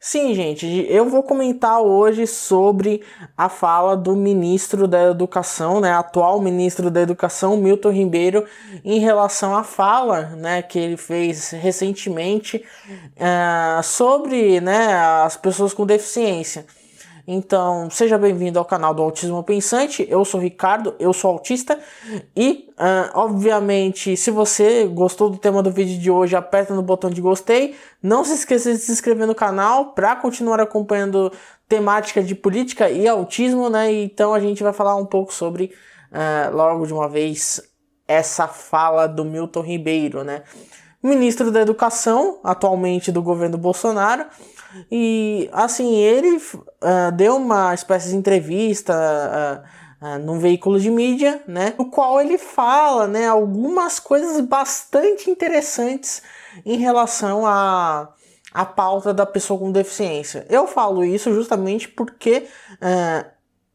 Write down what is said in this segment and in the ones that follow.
Sim, gente, eu vou comentar hoje sobre a fala do ministro da Educação, né, atual ministro da Educação, Milton Ribeiro, em relação à fala, né, que ele fez recentemente sobre, né, as pessoas com deficiência. Então, seja bem-vindo ao canal do Autismo Pensante. Eu sou o Ricardo, eu sou autista e, obviamente, se você gostou do tema do vídeo de hoje, aperta no botão de gostei. Não se esqueça de se inscrever no canal para continuar acompanhando temática de política e autismo, né? Então a gente vai falar um pouco sobre, logo de uma vez, essa fala do Milton Ribeiro, né? Ministro da Educação, atualmente do governo Bolsonaro, e assim, ele deu uma espécie de entrevista num veículo de mídia, né, no qual ele fala, né, algumas coisas bastante interessantes em relação à pauta da pessoa com deficiência. Eu falo isso justamente porque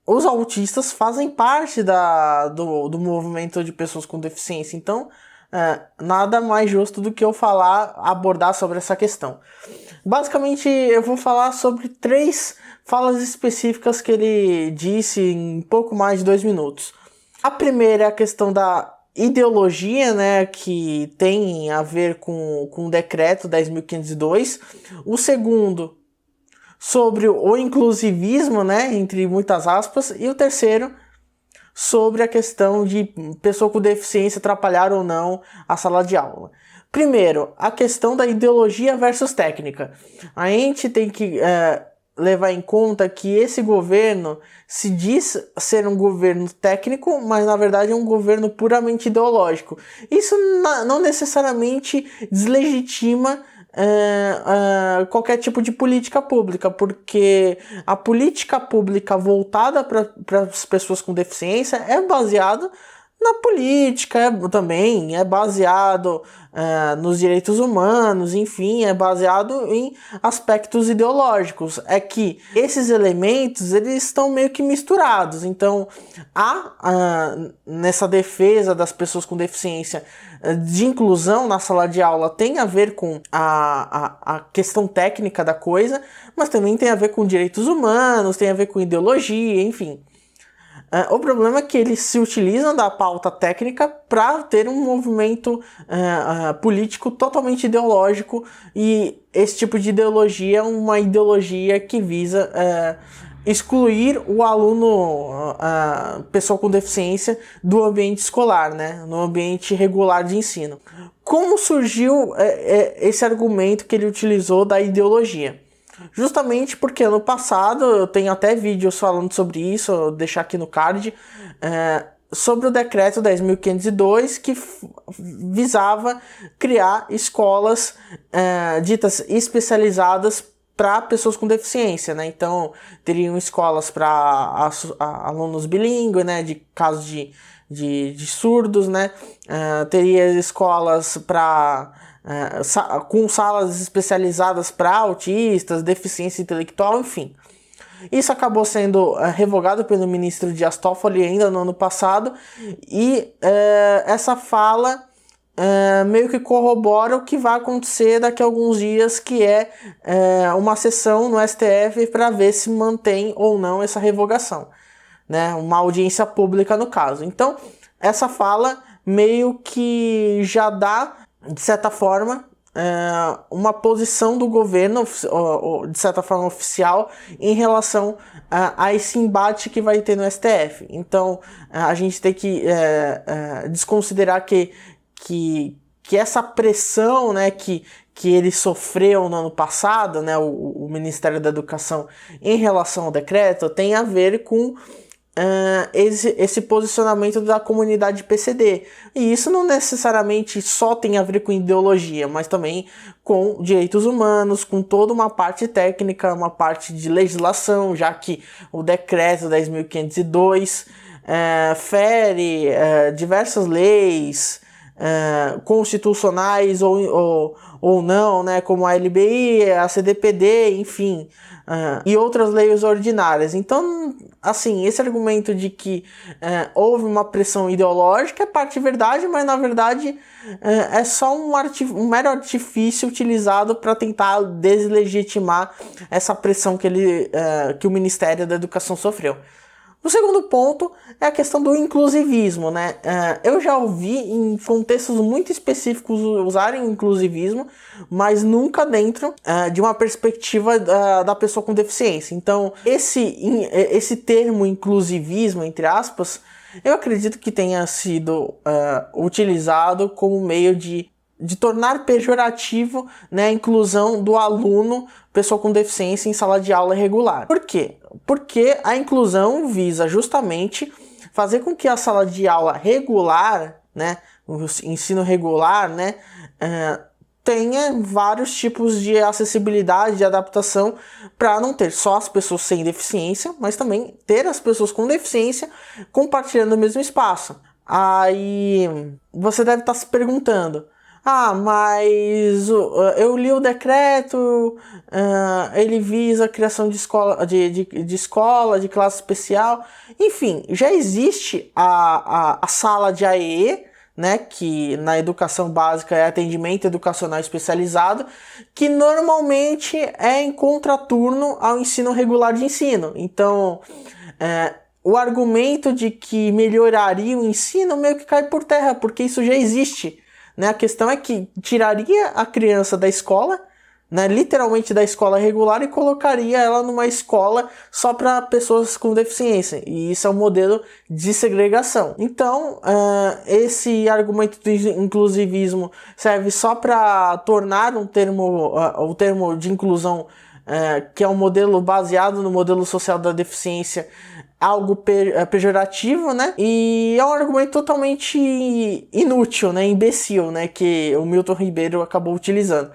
os autistas fazem parte do movimento de pessoas com deficiência, então nada mais justo do que eu abordar sobre essa questão. Basicamente, eu vou falar sobre 3 falas específicas que ele disse em pouco mais de 2 minutos. A primeira é a questão da ideologia, né, que tem a ver com o decreto 10.502. O segundo, sobre o inclusivismo, né, entre muitas aspas. E o terceiro, sobre a questão de pessoa com deficiência atrapalhar ou não a sala de aula. Primeiro, a questão da ideologia versus técnica. A gente tem que levar em conta que esse governo se diz ser um governo técnico, mas na verdade é um governo puramente ideológico. Isso não necessariamente deslegitima qualquer tipo de política pública, porque a política pública voltada para as pessoas com deficiência é baseada na política, também é baseado nos direitos humanos, enfim, é baseado em aspectos ideológicos. É que esses elementos, eles estão meio que misturados. Então, nessa defesa das pessoas com deficiência, de inclusão na sala de aula, tem a ver com a questão técnica da coisa, mas também tem a ver com direitos humanos, tem a ver com ideologia, enfim. O problema é que eles se utilizam da pauta técnica para ter um movimento político totalmente ideológico, e esse tipo de ideologia é uma ideologia que visa excluir o aluno, pessoa com deficiência, do ambiente escolar, né, no ambiente regular de ensino. Como surgiu esse argumento que ele utilizou da ideologia? Justamente porque ano passado, eu tenho até vídeos falando sobre isso, eu vou deixar aqui no card, sobre o decreto 10.502, que visava criar escolas ditas especializadas para pessoas com deficiência, né? Então, teriam escolas para alunos bilíngues, né? De casos de surdos, né? Teria escolas para com salas especializadas para autistas, deficiência intelectual, enfim. Isso acabou sendo revogado pelo ministro Dias Toffoli ainda no ano passado, e essa fala meio que corrobora o que vai acontecer daqui a alguns dias, que é uma sessão no STF para ver se mantém ou não essa revogação, né? Uma audiência pública no caso. Então, essa fala meio que já dá, de certa forma, uma posição do governo, de certa forma oficial, em relação a esse embate que vai ter no STF. Então, a gente tem que desconsiderar que essa pressão, né, que ele sofreu no ano passado, né, o Ministério da Educação, em relação ao decreto, tem a ver com esse posicionamento da comunidade PCD. E isso não necessariamente só tem a ver com ideologia, mas também com direitos humanos, com toda uma parte técnica, uma parte de legislação, já que o decreto 10.502 fere diversas leis, constitucionais ou não, né, como a LBI, a CDPD, enfim, e outras leis ordinárias. Então, assim, esse argumento de que houve uma pressão ideológica é parte verdade, mas na verdade é só um mero artifício utilizado para tentar deslegitimar essa pressão que o Ministério da Educação sofreu. O segundo ponto é a questão do inclusivismo, né? Eu já ouvi em contextos muito específicos usarem o inclusivismo, mas nunca dentro de uma perspectiva da pessoa com deficiência. Então, esse termo inclusivismo, entre aspas, eu acredito que tenha sido utilizado como meio de tornar pejorativo, né, a inclusão do aluno, pessoa com deficiência, em sala de aula regular. Por quê? Porque a inclusão visa justamente fazer com que a sala de aula regular, né, o ensino regular, né, tenha vários tipos de acessibilidade, de adaptação, para não ter só as pessoas sem deficiência, mas também ter as pessoas com deficiência compartilhando o mesmo espaço. Aí você deve estar se perguntando: mas eu li o decreto, ele visa a criação de escola, de classe especial. Enfim, já existe a sala de AEE, né, que na educação básica é atendimento educacional especializado, que normalmente é em contraturno ao ensino regular de ensino. Então, o argumento de que melhoraria o ensino meio que cai por terra, porque isso já existe. Né? A questão é que tiraria a criança da escola, né, literalmente da escola regular, e colocaria ela numa escola só para pessoas com deficiência. E isso é um modelo de segregação. Então, esse argumento do inclusivismo serve só para tornar o termo de inclusão, que é um modelo baseado no modelo social da deficiência, algo pejorativo, né? E é um argumento totalmente inútil, né? Imbecil, né? Que o Milton Ribeiro acabou utilizando.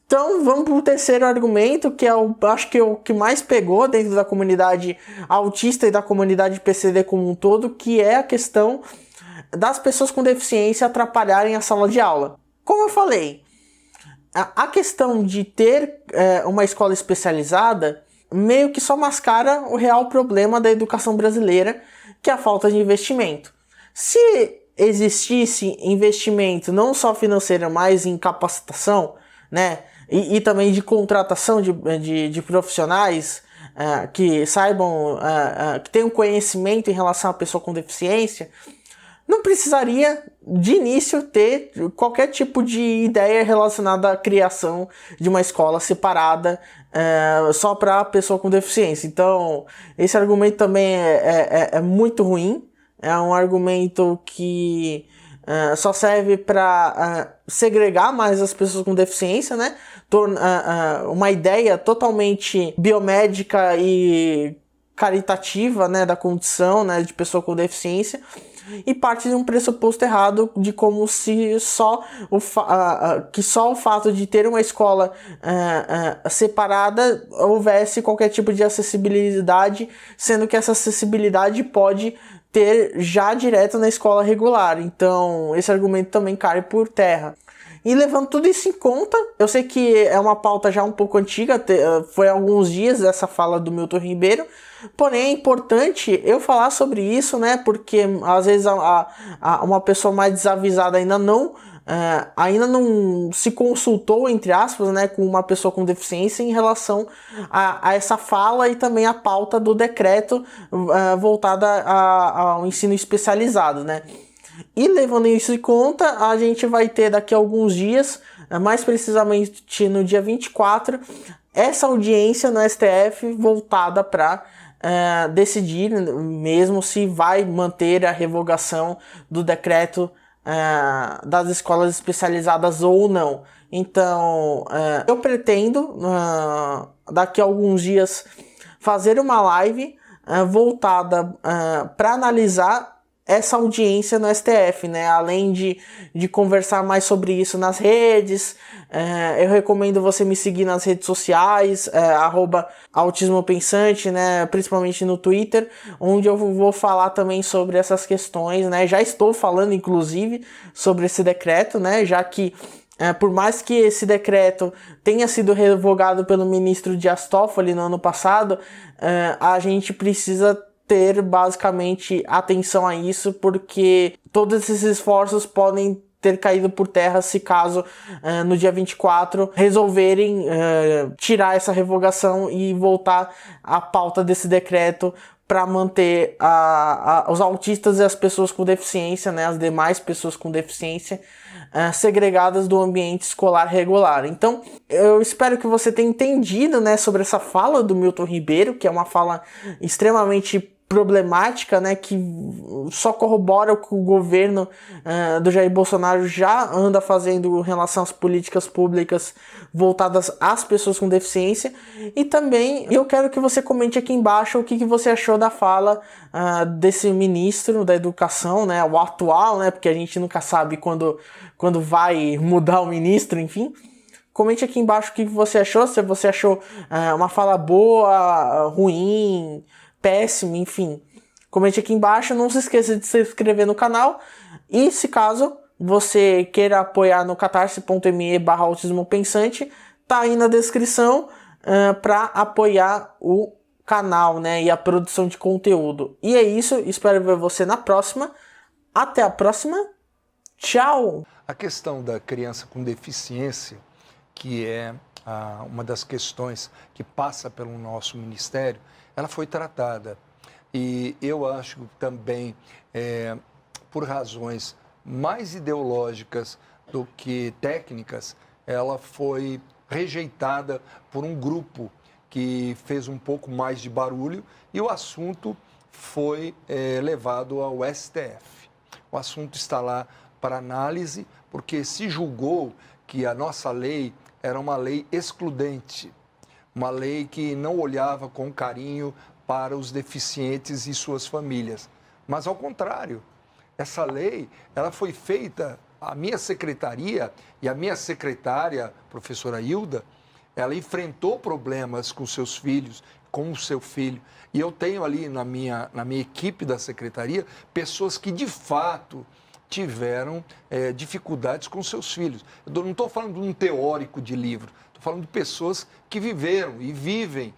Então vamos para o terceiro argumento, que acho que é o que mais pegou dentro da comunidade autista e da comunidade PCD como um todo, que é a questão das pessoas com deficiência atrapalharem a sala de aula. Como eu falei, a questão de ter uma escola especializada meio que só mascara o real problema da educação brasileira, que é a falta de investimento. Se existisse investimento não só financeiro, mas em capacitação, né, e também de contratação de profissionais que saibam, que tenham conhecimento em relação à pessoa com deficiência, não precisaria de início ter qualquer tipo de ideia relacionada à criação de uma escola separada só para pessoa com deficiência. Então, esse argumento também é muito ruim. É um argumento que só serve para segregar mais as pessoas com deficiência, né? Uma ideia totalmente biomédica e caritativa, né, da condição, né, de pessoa com deficiência, e parte de um pressuposto errado de como se só o fato de ter uma escola separada houvesse qualquer tipo de acessibilidade, sendo que essa acessibilidade pode ter já direto na escola regular. Então esse argumento também cai por terra. E levando tudo isso em conta, eu sei que é uma pauta já um pouco antiga, foi há alguns dias essa fala do Milton Ribeiro, porém é importante eu falar sobre isso, né? Porque às vezes uma pessoa mais desavisada ainda não se consultou, entre aspas, né, com uma pessoa com deficiência em relação a essa fala e também a pauta do decreto voltada ao ensino especializado, né? E levando isso em conta, a gente vai ter daqui a alguns dias, mais precisamente no dia 24, essa audiência no STF voltada para decidir mesmo se vai manter a revogação do decreto das escolas especializadas ou não. Então, eu pretendo, daqui a alguns dias, fazer uma live voltada para analisar essa audiência no STF, né? Além de conversar mais sobre isso nas redes, eu recomendo você me seguir nas redes sociais, @autismopensante, né? Principalmente no Twitter, onde eu vou falar também sobre essas questões, né? Já estou falando, inclusive, sobre esse decreto, né? Já que por mais que esse decreto tenha sido revogado pelo ministro Dias Toffoli no ano passado, a gente precisa ter basicamente atenção a isso, porque todos esses esforços podem ter caído por terra se caso no dia 24 resolverem tirar essa revogação e voltar à pauta desse decreto para manter os autistas e as pessoas com deficiência, né, as demais pessoas com deficiência, segregadas do ambiente escolar regular. Então, eu espero que você tenha entendido, né, sobre essa fala do Milton Ribeiro, que é uma fala extremamente problemática, né, que só corrobora o que o governo do Jair Bolsonaro já anda fazendo em relação às políticas públicas voltadas às pessoas com deficiência. E também eu quero que você comente aqui embaixo o que você achou da fala desse ministro da Educação, né, o atual, né, porque a gente nunca sabe quando vai mudar o ministro, enfim. Comente aqui embaixo o que você achou, se você achou uma fala boa, ruim, péssimo, enfim. Comente aqui embaixo, não se esqueça de se inscrever no canal e, se caso você queira apoiar no catarse.me/autismopensante, tá aí na descrição para apoiar o canal, né, e a produção de conteúdo. E é isso, espero ver você na próxima. Até a próxima. Tchau! A questão da criança com deficiência, que é uma das questões que passa pelo nosso ministério, ela foi tratada. E eu acho também, por razões mais ideológicas do que técnicas, ela foi rejeitada por um grupo que fez um pouco mais de barulho e o assunto foi levado ao STF. O assunto está lá para análise, porque se julgou que a nossa lei era uma lei excludente, uma lei que não olhava com carinho para os deficientes e suas famílias. Mas, ao contrário, essa lei ela foi feita, a minha secretaria e a minha secretária, professora Hilda, ela enfrentou problemas com seus filhos, com o seu filho. E eu tenho ali na minha equipe da secretaria pessoas que, de fato, tiveram dificuldades com seus filhos. Eu não estou falando de um teórico de livro, estou falando de pessoas que viveram e vivem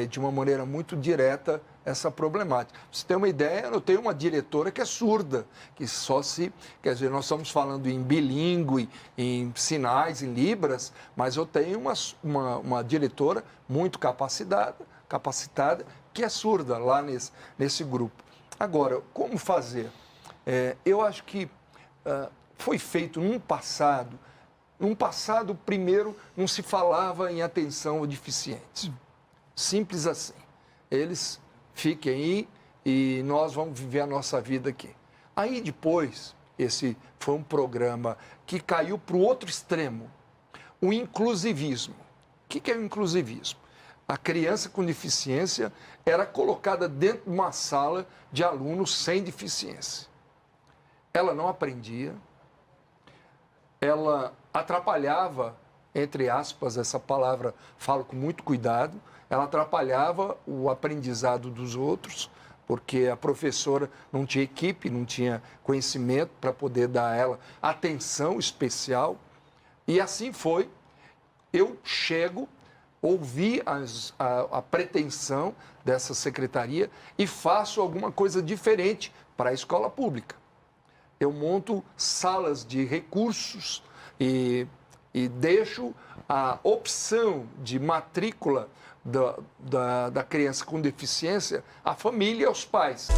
de uma maneira muito direta essa problemática. Pra você ter uma ideia, eu tenho uma diretora que é surda, que só se... Quer dizer, nós estamos falando em bilíngue, em sinais, em libras, mas eu tenho uma diretora muito capacitada, que é surda lá nesse grupo. Agora, como fazer? Eu acho que foi feito num passado, primeiro, não se falava em atenção aos deficientes. Simples assim. Eles fiquem aí e nós vamos viver a nossa vida aqui. Aí depois, esse foi um programa que caiu para o outro extremo, o inclusivismo. O que é o inclusivismo? A criança com deficiência era colocada dentro de uma sala de alunos sem deficiência. Ela não aprendia, ela atrapalhava, entre aspas, essa palavra falo com muito cuidado, ela atrapalhava o aprendizado dos outros, porque a professora não tinha equipe, não tinha conhecimento para poder dar a ela atenção especial. E assim foi. Eu chego, ouvi a pretensão dessa secretaria e faço alguma coisa diferente para a escola pública. Eu monto salas de recursos e deixo a opção de matrícula da criança com deficiência à família e aos pais.